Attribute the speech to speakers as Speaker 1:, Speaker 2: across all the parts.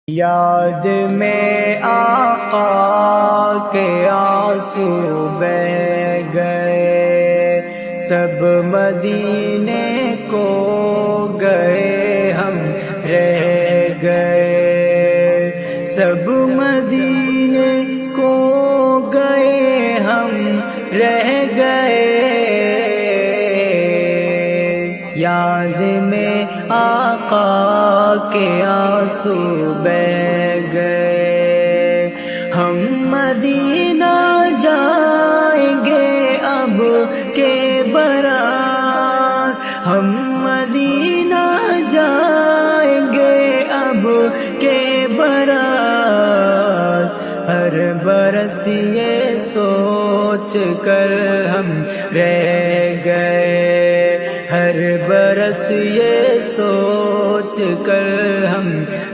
Speaker 1: یاد میں آقا کے آنسو بہہ گئے، سب مدینے کو گئے ہم رہ گئے، سب مدینے کو گئے ہم رہ گئے، یاد میں آقا کے آنسو بہہ گئے۔ ہم مدینہ جائیں گے اب کے براس، ہم مدینہ جائیں گے اب کے براس، ہر برس یہ سوچ کر ہم رہ گئے، ہر برس یہ سوچ کر ہم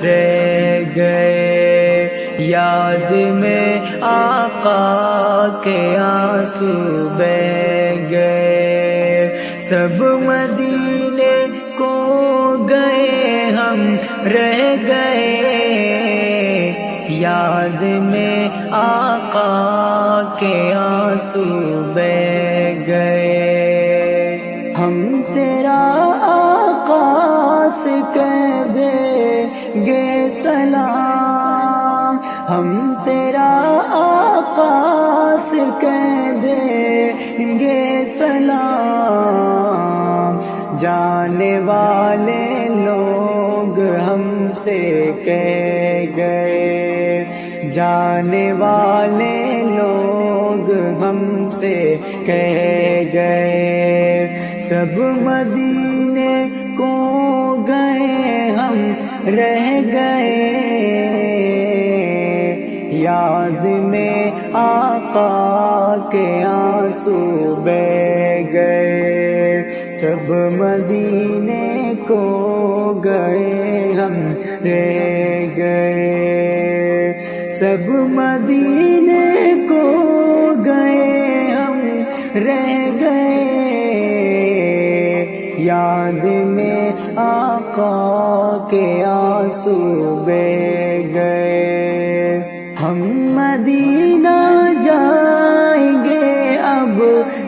Speaker 1: رہ گئے، یاد میں آقا کے آنسو بہہ گئے، سب مدینے کو گئے ہم رہ گئے، یاد میں آقا کے آنسو بہہ گئے۔ ہم تیرا آقا سے کہہ دیں گے سلام، ہم تیرا آقا سے کہہ دیں گے سلام، جانے والے لوگ ہم سے کہہ گئے، جانے والے لوگ ہم سے کہہ گئے، سب مدینے کو گئے ہم رہ گئے، یاد میں آقا کے آنسو بہہ گئے، سب مدینے کو گئے ہم رہ گئے، سب مدینے کو گئے ہم رہ گئے، یاد میں آقا کے آنسو بہہ گئے۔ ہم مدینہ جائیں گے اب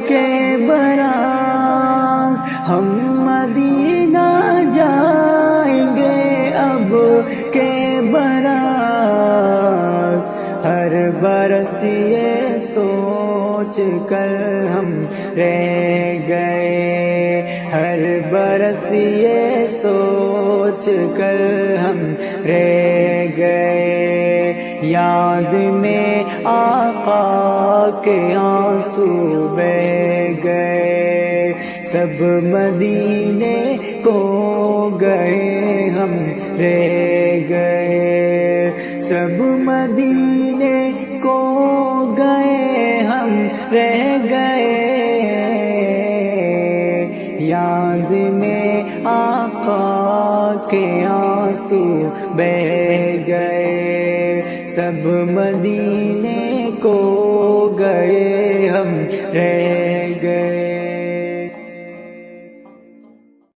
Speaker 1: کے براس، ہم مدینہ جائیں گے اب کے براس، ہر برس یہ سوچ کر ہم رہ گئے، ہر برس یہ سوچ کر ہم رہ گئے، یاد میں آقا کے آنسو بہہ گئے، سب مدینے کو گئے ہم رہ گئے، سب مدینے کو گئے ہم رہ گئے، یاد میں آقا کے آنسو بہہ گئے، سب مدینے کو گئے ہم رہ